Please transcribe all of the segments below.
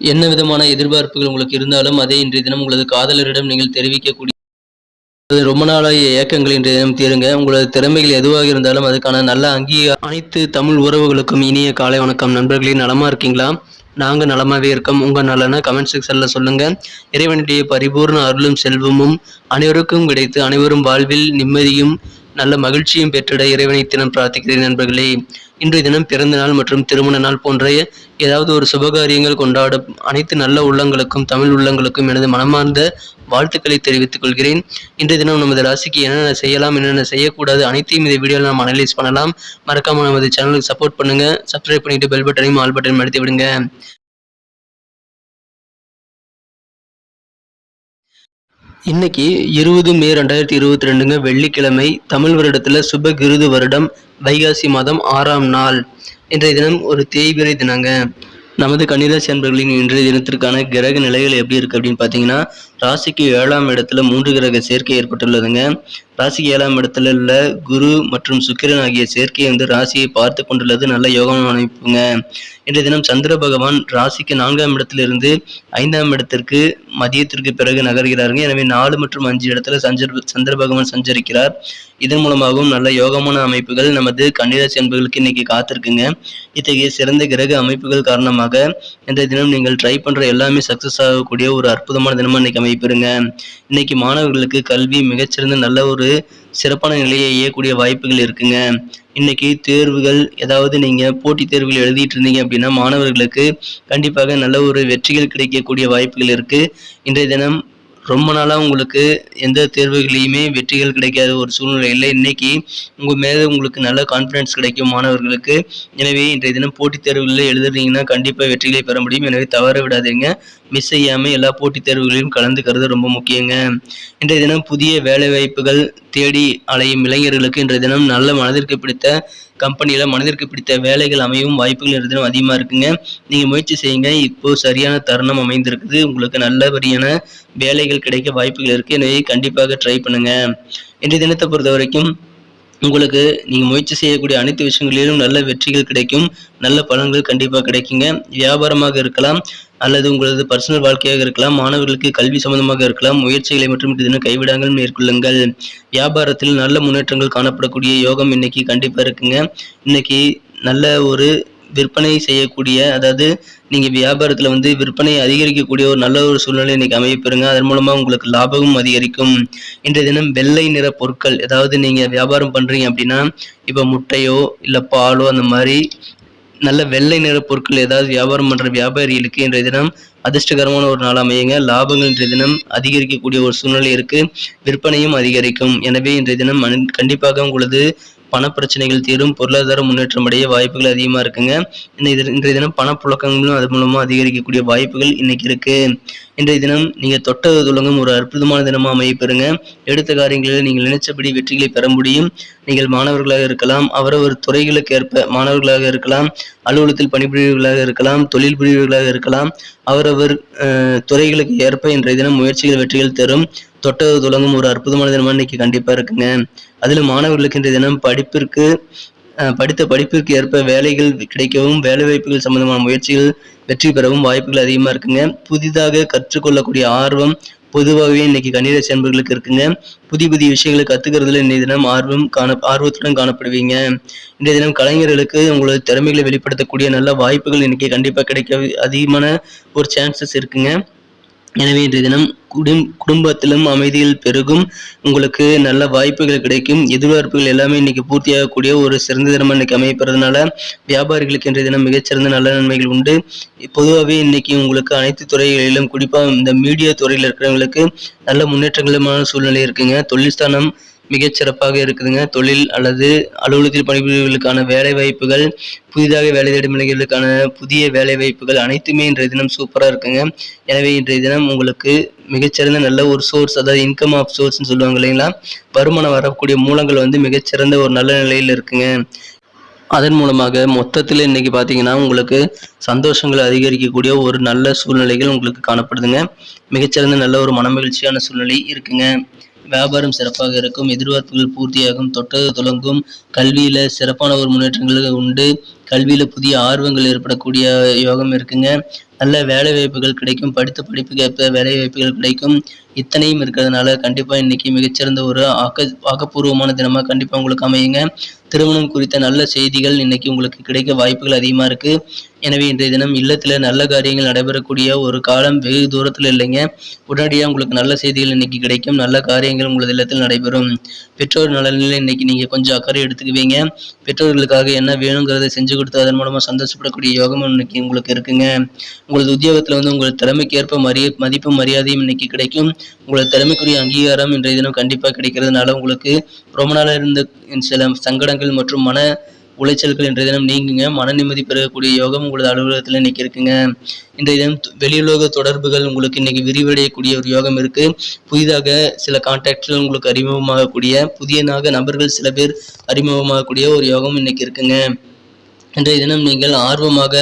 என்ன விதமான எதிர்பார்ப்புகள் உங்களுக்கு இருந்தாலும் அதை இன்றைய தினம் உங்களது காதலரிடம் நீங்கள் தெரிவிக்கக்கூடிய ரொம்ப நாளாக ஏக்கங்கள் இன்றைய தினம் தீருங்க. உங்களது திறமைகள் எதுவாக இருந்தாலும் அதுக்கான நல்ல அனைத்து தமிழ் உறவுகளுக்கும் இனிய காலை வணக்கம். நண்பர்களே, நலமா இருக்கீங்களா? நாங்க நலமாவே இருக்கோம். உங்க நலனை கமெண்ட் செக்ஷன்ல சொல்லுங்க. இறைவனுடைய பரிபூர்ண அருளும் செல்வமும் அனைவருக்கும் கிடைத்து அனைவரும் வாழ்வில் நிம்மதியும் நல்ல மகிழ்ச்சியும் பெற்றிட இறைவனை தினம் பிரார்த்திக்கிறேன். நண்பர்களே, இன்றைய தினம் பிறந்த நாள் மற்றும் திருமண நாள் போன்ற ஏதாவது ஒரு சுபகாரியங்கள் கொண்டாட அனைத்து நல்ல உள்ளங்களுக்கும் தமிழ் உள்ளங்களுக்கும் எனது மனமார்ந்த வாழ்த்துக்களை தெரிவித்துக் கொள்கிறேன். இன்றைய தினம் நமது ராசிக்கு என்னென்ன செய்யலாம், என்னென்ன செய்யக்கூடாது அனைத்தையும் இந்த வீடியோவில் நாம் அனலைஸ் பண்ணலாம். மறக்காம நமது சேனலுக்கு சப்போர்ட் பண்ணுங்க. சப்ஸ்கிரைப் பண்ணிட்டு பெல் பட்டனையும் ஆல் பட்டனையும் அழுத்தி விடுங்க. இன்னைக்கு 20 மே 2022ங்க, வெள்ளிக்கிழமை. தமிழ் வருடத்துல சுப கிருது வருடம் வைகாசி மாதம் 6ஆம் நாள். இன்றைய தினம் ஒரு தேய்பிறை தினங்க. நமது கன்னிராசி அன்பர்களின் இன்றைய தினத்திற்கான கிரக நிலைகள் எப்படி இருக்கு அப்படின்னு பார்த்தீங்கன்னா, ராசிக்கு 7ஆம் இடத்துல 3 கிரக சேர்க்கை ஏற்பட்டுள்ளதுங்க. ராசிக்கு 7ஆம் இடத்துல உள்ள குரு மற்றும் சுக்கிரன் ஆகிய சேர்க்கை ராசியை பார்த்து கொண்டுள்ளது நல்ல யோகமான அமைப்புங்க. இன்றைய தினம் சந்திர பகவான் ராசிக்கு 4ஆம் இடத்திலிருந்து 5ஆம் இடத்திற்கு மதியத்திற்கு பிறகு நகர்கிறாருங்க. எனவே 4 மற்றும் 5 இடத்துல சந்திர பகவான் சஞ்சரிக்கிறார். இதன் மூலமாகவும் நல்ல யோகமான அமைப்புகள் நமது கன்னிராசி அன்பர்களுக்கு இன்னைக்கு காத்திருக்குங்க. இத்தகைய சிறந்த கிரக அமைப்புகள் காரணமாக இன்றைய தினம் நீங்கள் ட்ரை பண்ற எல்லாமே சக்சஸ் ஆகக்கூடிய ஒரு அற்புதமான தினமா இன்னைக்கு அமைப்பிருங்க. இன்னைக்கு மாணவர்களுக்கு கல்வி மிகச்சிறந்த நல்ல ஒரு சிறப்பான நிலையை அடையக்கூடிய வாய்ப்புகள் இருக்குங்க. இன்னைக்கு தேர்வுகள், ஏதாவது நீங்க போட்டித் தேர்வுகள் எழுதிட்டு இருந்தீங்க அப்படின்னா மாணவர்களுக்கு கண்டிப்பாக நல்ல ஒரு வெற்றிகள் கிடைக்கக்கூடிய வாய்ப்புகள் இருக்கு. இன்றைய தினம் ரொம்ப நாளாக உங்களுக்கு எந்த தேர்வுகளையுமே வெற்றிகள் கிடைக்காத ஒரு சூழ்நிலையில் இன்னைக்கு உங்கள் மேலே உங்களுக்கு நல்ல கான்ஃபிடன்ஸ் கிடைக்கும் மாணவர்களுக்கு. எனவே இன்றைய தினம் போட்டித் தேர்வுகளில் எழுதுறீங்கன்னா கண்டிப்பாக வெற்றிகளை பெற முடியும். எனவே தவற விடாதீங்க. மிஸ் செய்யாமல் எல்லா போட்டித் தேர்வுகளையும் கலந்துக்கிறது ரொம்ப முக்கியங்க. இன்றைய தினம் புதிய வேலை வாய்ப்புகள் தேடி அலையும் இளைஞர்களுக்கு இன்றைய தினம் நல்ல மனதிற்கு பிடித்த கம்பெனியில் மனதிற்கு பிடித்த வேலைகள் அமையும் வாய்ப்புகள் இன்றைய தினம் அதிகமாக இருக்குங்க. நீங்கள் முயற்சி செய்யுங்க. இப்போ சரியான தருணம் அமைந்திருக்குது. உங்களுக்கு நல்லபடியான வேலைகள் கிடைக்க வாய்ப்புகள் இருக்குது. எனவே கண்டிப்பாக ட்ரை பண்ணுங்க. இன்றைய தினத்தை பொறுத்த வரைக்கும் உங்களுக்கு நீங்கள் முயற்சி செய்யக்கூடிய அனைத்து விஷயங்களிலும் நல்ல வெற்றிகள் கிடைக்கும். நல்ல பலன்கள் கண்டிப்பாக கிடைக்குங்க. வியாபாரமாக இருக்கலாம் அல்லது உங்களது பர்சனல் வாழ்க்கையாக இருக்கலாம், மாணவர்களுக்கு கல்வி சம்பந்தமாக இருக்கலாம். முயற்சிகளை மற்றும் தினம் கைவிடாமல் மேற்கொள்ளுங்கள். வியாபாரத்தில் நல்ல முன்னேற்றங்கள் காணப்படக்கூடிய யோகம் இன்னைக்கு கண்டிப்பாக இருக்குங்க. இன்னைக்கு நல்ல ஒரு விற்பனை செய்யக்கூடிய, அதாவது நீங்கள் வியாபாரத்தில் விற்பனை அதிகரிக்கக்கூடிய ஒரு நல்ல ஒரு சூழ்நிலை இன்னைக்கு அமையப்பெறுங்க. அதன் மூலமாக உங்களுக்கு லாபமும் அதிகரிக்கும். இன்றைய தினம் வெள்ளை நிற பொருட்கள், ஏதாவது நீங்கள் வியாபாரம் பண்ணுறீங்க அப்படின்னா, இப்போ முட்டையோ இல்லை பாலோ அந்த மாதிரி நல்ல வெள்ளை நிற பொருட்கள் ஏதாவது வியாபாரம் பண்ணுற வியாபாரிகளுக்கு இன்றைய தினம் அதிர்ஷ்டகரமான ஒரு நாள் அமையுங்க. லாபங்கள் இன்றைய தினம் அதிகரிக்கக்கூடிய ஒரு சூழ்நிலை இருக்கு. விற்பனையும் அதிகரிக்கும். எனவே இன்றைய தினம் கண்டிப்பாக உங்களது பணப்பிரச்சனைகள் தீரும். பொருளாதார முன்னேற்றம் அடைய வாய்ப்புகள் அதிகமாக இருக்குங்க. இன்றைய தினம் பணப்புழக்கங்களும் அது மூலமாக அதிகரிக்கக்கூடிய வாய்ப்புகள் இன்னைக்கு இருக்கு. இன்றைய தினம் நீங்கள் தொட்டது தொடங்கும் ஒரு அற்புதமான தினமாக அமையப்பெறுங்க. எடுத்த காரியங்களில் நீங்கள் நினைச்சபடி வெற்றிகளை பெற முடியும். நீங்கள் மாணவர்களாக இருக்கலாம், அவரவர் துறைகளுக்கு ஏற்ப மாணவர்களாக இருக்கலாம், அலுவலகத்தில் பணிபுரியவர்களாக இருக்கலாம், தொழில் புரியவர்களாக இருக்கலாம், அவரவர் துறைகளுக்கு ஏற்ப இன்றைய தினம் முயற்சிகள் வெற்றிகள் தரும். தொட்டது தொடங்கும் ஒரு அற்புதமான தினமாக இன்னைக்கு கண்டிப்பாக இருக்குங்க. அதில் மாணவர்களுக்கு இன்றைய தினம் படித்த படிப்பிற்கு ஏற்ப வேலைகள் கிடைக்கவும், வேலை வாய்ப்புகள் சம்பந்தமான முயற்சிகள் வெற்றி பெறவும் வாய்ப்புகள் அதிகமாக இருக்குங்க. புதிதாக கற்றுக்கொள்ளக்கூடிய ஆர்வம் பொதுவாகவே இன்னைக்கு கன்னிராசி அன்பர்களுக்கு இருக்குங்க. புதிய புதிய விஷயங்களை கற்றுக்கிறதுல இன்றைய தினம் ஆர்வத்துடன் காணப்படுவீங்க. இன்றைய தினம் கலைஞர்களுக்கு உங்களது திறமைகளை வெளிப்படுத்தக்கூடிய நல்ல வாய்ப்புகள் இன்னைக்கு கண்டிப்பாக கிடைக்க அதிகமான ஒரு சான்சஸ் இருக்குங்க. எனவே இன்றைய தினம் குடும்பத்திலும் அமைதியில் பெருகும். உங்களுக்கு நல்ல வாய்ப்புகள் கிடைக்கும். எதிர்பார்ப்புகள் எல்லாமே இன்னைக்கு பூர்த்தியாகக்கூடிய ஒரு சிறந்த தினமாக இன்னைக்கு அமைப்பறதுனால வியாபாரிகளுக்கு இன்றைய தினம் மிகச்சிறந்த நல்ல நன்மைகள் உண்டு. பொதுவாகவே இன்னைக்கு உங்களுக்கு அனைத்து துறைகளிலும், குறிப்பாக இந்த மீடியா துறையில் இருக்கிறவங்களுக்கு நல்ல முன்னேற்றங்களுமான சூழ்நிலை இருக்குங்க. தொழில் ஸ்தானம் மிகச்சிறப்பாக இருக்குதுங்க. தொழில் அல்லது அலுவலகத்தில் பணிபுரிவர்களுக்கான வேலை வாய்ப்புகள், புதிதாக வேலை தேடும் இளைஞர்களுக்கான புதிய வேலை வாய்ப்புகள் அனைத்துமே இன்றைய தினம் சூப்பராக இருக்குங்க. எனவே இன்றைய தினம் உங்களுக்கு மிகச்சிறந்த நல்ல ஒரு சோர்ஸ், அதாவது இன்கம் ஆஃப் சோர்ஸ்ன்னு சொல்லுவாங்க இல்லைங்களா, வருமானம் வரக்கூடிய மூலங்கள் மிகச்சிறந்த ஒரு நல்ல நிலையில் இருக்குங்க. அதன் மூலமாக மொத்தத்தில் இன்னைக்கு பார்த்தீங்கன்னா உங்களுக்கு சந்தோஷங்களை அதிகரிக்கக்கூடிய ஒரு நல்ல சூழ்நிலைகள் உங்களுக்கு காணப்படுதுங்க. மிகச்சிறந்த நல்ல ஒரு மனமகிழ்ச்சியான சூழ்நிலை இருக்குங்க. வியாபாரம் சிறப்பாக இருக்கும். எதிர்பார்ப்புகள் பூர்த்தியாகும். தொட்டது தொடங்கும். கல்வியில் சிறப்பான ஒரு முன்னேற்றங்கள் உண்டு. கல்வியில் புதிய ஆர்வங்கள் ஏற்படக்கூடிய யோகம் இருக்குங்க. நல்ல வேலை வாய்ப்புகள் கிடைக்கும். படித்த படிப்புக்கு ஏற்ப வேலை வாய்ப்புகள் கிடைக்கும். இத்தனையும் இருக்கிறதுனால கண்டிப்பாக இன்னைக்கு மிகச்சிறந்த ஒரு ஆக்கப்பூர்வமான தினமாக கண்டிப்பாக உங்களுக்கு அமையுங்க. திருமணம் குறித்த நல்ல செய்திகள் இன்னைக்கு உங்களுக்கு கிடைக்க வாய்ப்புகள் அதிகமாக இருக்கு. எனவே இன்றைய தினம் இல்லத்தில் நல்ல காரியங்கள் நடைபெறக்கூடிய ஒரு காலம் வெகு தூரத்தில் இல்லைங்க. உடனடியாக உங்களுக்கு நல்ல செய்திகள் இன்னைக்கு கிடைக்கும். நல்ல காரியங்கள் உங்களது இல்லத்தில் நடைபெறும். பெற்றோர் நலனில் இன்னைக்கு நீங்கள் கொஞ்சம் அக்கறை எடுத்துக்குவீங்க. பெற்றோர்களுக்காக என்ன வேணுங்கிறத செஞ்சு கொடுத்து அதன் மூலமாக சந்தோஷப்படக்கூடிய யோகம் இன்னைக்கு உங்களுக்கு இருக்குங்க. உங்களது உத்தியோகத்தில் உங்கள் திறமைக்கு ஏற்ப மதிப்பும் மரியாதையும் இன்னைக்கு கிடைக்கும். உங்களது திறமைக்குரிய அங்கீகாரம் இன்றைய தினம் கண்டிப்பாக கிடைக்கிறதுனால உங்களுக்கு ரொம்ப நாளாக இருந்த சில சங்கடங்கள் மற்றும் மன உளைச்சல்கள் இன்றைய தினம் நீங்குங்க. மன நிம்மதி பெறக்கூடிய யோகம் உங்களது அலுவலகத்தில் இன்னைக்கு இருக்குங்க. இன்றைய தினம் வெளியுலக தொடர்புகள் உங்களுக்கு இன்னைக்கு விரிவடையக்கூடிய ஒரு யோகம் இருக்கு. புதிதாக சில கான்டாக்ட்கள் உங்களுக்கு அறிமுகமாகக்கூடிய புதியதாக நபர்கள் சில பேர் அறிமுகமாகக்கூடிய ஒரு யோகம் இன்னைக்கு இருக்குங்க. இன்றைய தினம் நீங்கள் ஆர்வமாக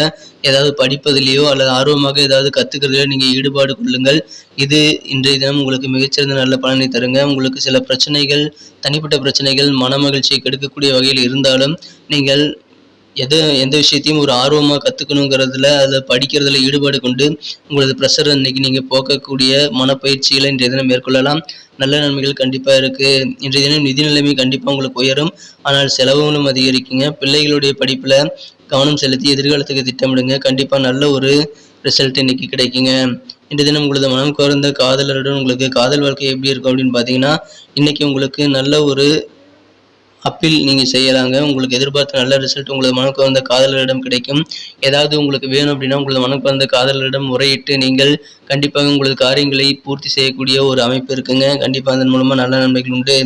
ஏதாவது படிப்பதிலேயோ அல்லது ஆர்வமாக ஏதாவது கற்றுக்கிறதுலையோ நீங்கள் ஈடுபாடு கொள்ளுங்கள். இது இன்றைய தினம் உங்களுக்கு மிகச்சிறந்த நல்ல பலனை தருங்க. உங்களுக்கு சில பிரச்சனைகள், தனிப்பட்ட பிரச்சனைகள், மன மகிழ்ச்சியை கெடுக்கக்கூடிய வகையில் இருந்தாலும் நீங்கள் எந்த விஷயத்தையும் ஒரு ஆர்வமாக கற்றுக்கணுங்கிறதுல அதில் படிக்கிறதுல ஈடுபாடு கொண்டு உங்களது ப்ரெஷரை இன்னைக்கு நீங்கள் போக்கக்கூடிய மனப்பயிற்சிகளை இன்றைய தினம் மேற்கொள்ளலாம். நல்ல நன்மைகள் கண்டிப்பாக இருக்குது. இன்றைய தினம் நிதி நிலைமை கண்டிப்பாக உங்களுக்கு உயரும். ஆனால் செலவுகளும் அதிகரிக்குங்க. பிள்ளைகளுடைய படிப்பில் கவனம் செலுத்தி எதிர்காலத்துக்கு திட்டமிடுங்க. கண்டிப்பாக நல்ல ஒரு ரிசல்ட் இன்னைக்கு கிடைக்குங்க. இன்றைய தினம் உங்களது மனம் கவர்ந்த காதலருடன் உங்களுக்கு காதல் வாழ்க்கை எப்படி இருக்கும் அப்படின்னு பார்த்தீங்கன்னா, இன்னைக்கு உங்களுக்கு நல்ல ஒரு அப்பீல் நீங்கள் செய்யலாங்க. உங்களுக்கு எதிர்பார்த்த நல்ல ரிசல்ட் உங்களது மனம் கவர்ந்த காதலரிடம் கிடைக்கும். ஏதாவது உங்களுக்கு வேணும் அப்படின்னா உங்களது மனம் கவர்ந்த காதலரிடம் முறையிட்டு நீங்கள் கண்டிப்பாக உங்களது காரியங்களை பூர்த்தி செய்யக்கூடிய ஒரு அமைப்பு இருக்குங்க. கண்டிப்பாக அதன் மூலமாக நல்ல நன்மைகள் உண்டு.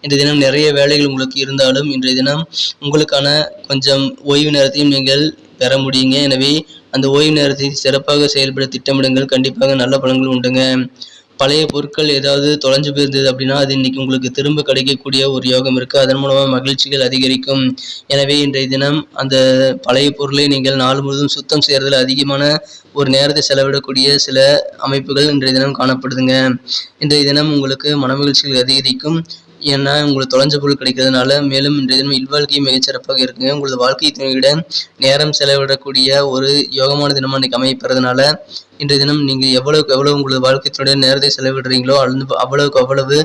இன்றைய தினம் நிறைய வேலைகள் உங்களுக்கு இருந்தாலும் இன்றைய தினம் உங்களுக்கான கொஞ்சம் ஓய்வு நேரத்தையும் நீங்கள் பெற முடியுங்க. எனவே அந்த ஓய்வு நேரத்தை சிறப்பாக செயல்பட திட்டமிடுங்கள். கண்டிப்பாக நல்ல பலன்கள் உண்டுங்க. பழைய பொருட்கள் ஏதாவது தொலைஞ்சு போயிருந்தது அப்படின்னா அது இன்னைக்கு உங்களுக்கு திரும்ப கிடைக்கக்கூடிய ஒரு யோகம் இருக்குது. அதன் மூலமாக மகிழ்ச்சிகள் அதிகரிக்கும். எனவே இன்றைய தினம் அந்த பழைய பொருளை நீங்கள் நாள் முழுவதும் சுத்தம் செய்கிறதுல அதிகமான ஒரு நேரத்தை செலவிடக்கூடிய சில அமைப்புகள் இன்றைய தினம் காணப்படுதுங்க. இன்றைய தினம் உங்களுக்கு மனமகிழ்ச்சிகள் அதிகரிக்கும். ஏன்னா உங்களுக்கு தொலைஞ்ச பொருள் கிடைக்கிறதுனால. மேலும் இன்றைய தினம் இல்வாழ்க்கையும் மிகச்சிறப்பாக இருக்குங்க. உங்களது வாழ்க்கை துணையிட நேரம் செலவிடக்கூடிய ஒரு யோகமான தினமாக இன்னைக்கு அமைப்பறதுனால இன்றைய தினம் நீங்கள் எவ்வளவுக்கு எவ்வளவு உங்களது வாழ்க்கை துணையுடன் நேரத்தை செலவிடுறீங்களோ அவ்வளவுக்கு அவ்வளவு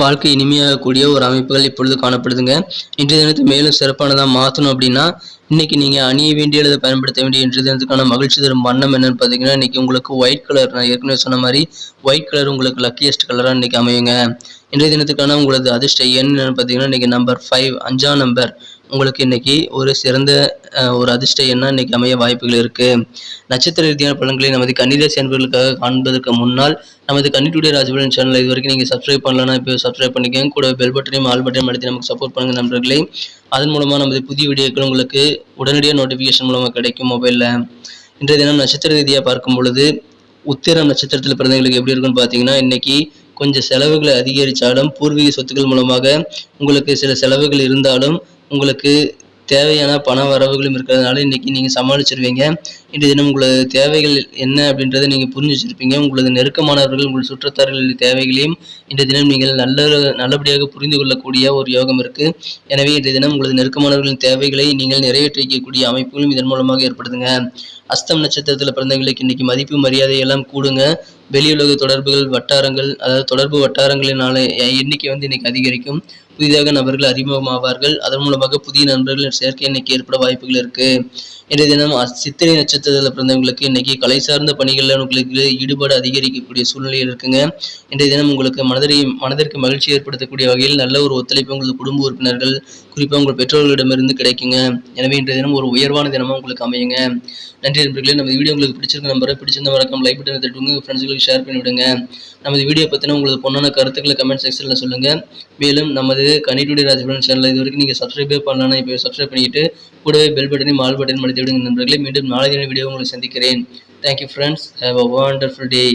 வாழ்க்கை இனிமையாகக்கூடிய ஒரு அமைப்புகள் இப்பொழுது காணப்படுதுங்க. இன்றைய தினத்தை மேலும் சிறப்பானதாக மாற்றணும் அப்படின்னா இன்னைக்கு நீங்கள் அணிய வேண்டிய அல்லது பயன்படுத்த வேண்டிய இன்றைய தினத்துக்கான மகிழ்ச்சி தரும் வண்ணம் என்னன்னு பார்த்தீங்கன்னா, இன்னைக்கு உங்களுக்கு ஒயிட் கலர், நான் ஏற்கனவே சொன்ன மாதிரி ஒயிட் கலர் உங்களுக்கு லக்கியஸ்ட் கலராக இன்னைக்கு அமையுங்க. இன்றைய தினத்துக்கான உங்களது அதிர்ஷ்ட எண் என்னன்னு பார்த்தீங்கன்னா, இன்னைக்கு நம்பர் 5, 5ஆம் நம்பர் உங்களுக்கு இன்னைக்கு ஒரு சிறந்த ஒரு அதிர்ஷ்ட எண்ணா இன்னைக்கு அமைய வாய்ப்புகள் இருக்கு. நட்சத்திர ரீதியான பலன்களை நமது கன்னிராசி அன்பர்களுக்காக காண்பதற்கு முன்னால் நமது கன்னி டுடே ராஜபலன் சேனல் இது வரைக்கும் நீங்கள் சப்ஸ்கிரைப் பண்ணலன்னா இப்போ சப்ஸ்கிரைப் பண்ணிக்கோங்க. கூட பெல் பட்டனையும் ஆல் பட்டனையும் அழுத்தி நமக்கு சப்போர்ட் பண்ணுங்க நண்பர்களே. அதன் மூலமாக நமது புதிய வீடியோக்கள் உங்களுக்கு உடனடியாக நோட்டிஃபிகேஷன் மூலமாக கிடைக்கும் மொபைலில். இன்றைய தினம் நட்சத்திர ரீதியாக பார்க்கும் பொழுது உத்திரம் நட்சத்திரத்தில் பிறந்தவங்களுக்கு எப்படி இருக்குன்னு பார்த்தீங்கன்னா, இன்னைக்கு கொஞ்சம் செலவுகளை அதிகரித்தாலும் பூர்வீக சொத்துக்கள் மூலமாக உங்களுக்கு சில செலவுகள் இருந்தாலும் உங்களுக்கு தேவையான பண வரவுகளும் இருக்கிறதுனால இன்னைக்கு நீங்கள் சமாளிச்சிருவீங்க. இன்றைய தினம் உங்களது தேவைகள் என்ன அப்படின்றத நீங்கள் புரிஞ்சு வச்சிருப்பீங்க. உங்களது நெருக்கமானவர்கள் உங்கள் சுற்றத்தார்களின் தேவைகளையும் இன்றைய தினம் நீங்கள் நல்லபடியாக புரிந்து கொள்ளக்கூடிய ஒரு யோகம் இருக்குது. எனவே இன்றைய தினம் உங்களது நெருக்கமானவர்களின் தேவைகளை நீங்கள் நிறைவேற்றி வைக்கக்கூடிய அமைப்புகளும் இதன் மூலமாக ஏற்படுதுங்க. அஸ்தம் நட்சத்திரத்தில் பிறந்தவங்களுக்கு இன்னைக்கு மதிப்பு மரியாதை எல்லாம் கூடுங்க. வெளியுலக தொடர்புகள் வட்டாரங்கள், அதாவது தொடர்பு வட்டாரங்களினால எண்ணிக்கை இன்னைக்கு அதிகரிக்கும். புதிதாக நபர்கள் அறிமுகமாவார்கள். அதன் மூலமாக புதிய நண்பர்கள் சேர்க்கை இன்னைக்கு ஏற்பட வாய்ப்புகள் இருக்கு. இன்றைய தினம் சித்திரை நட்சத்திரத்தில் பிறந்தவங்களுக்கு இன்னைக்கு கலை சார்ந்த பணிகளில் உங்களுக்கு ஈடுபாடு அதிகரிக்கக்கூடிய சூழ்நிலை இருக்குங்க. இன்றைய தினம் உங்களுக்கு மனதிற்கு மகிழ்ச்சி ஏற்படுத்தக்கூடிய வகையில் நல்ல ஒரு ஒத்துழைப்பு உங்களது குடும்ப உறுப்பினர்கள், குறிப்பாக உங்கள் பெற்றோர்களிடமிருந்து கிடைக்குங்க. எனவே இன்றைய தினம் ஒரு உயர்வான தினமாக உங்களுக்கு அமையுங்க. நன்றி நண்பர்களே. நம்ம வீடியோ உங்களுக்கு பிடிச்சிருக்க நம்பரை பிடிச்சிருந்த மறக்காம லைக் பட்டனை தட்டுங்க. உங்கள் ஃப்ரெண்ட்ஸுகளுக்கு ஷேர் பண்ணி விடுங்க. நமது வீடியோ பற்றின உங்களது பொண்ணான கருத்துக்களை கமெண்ட் செக்ஷனில் சொல்லுங்கள். மேலும் நமது கன்னி டுடே ராஜபலன் சேனல் இது வரைக்கும் நீங்கள் சப்ஸ்கிரைபே பண்ணலாம்னா இப்போ சப்ஸ்கிரைப் பண்ணிட்டு கூடவே பெல் பட்டனையும் ஆல் பட்டனையும் அழுத்தி விடுங்க நண்பர்களே. மீண்டும் நாளை வீடியோ உங்களை சந்திக்கிறேன். Thank you friends. Have a wonderful day.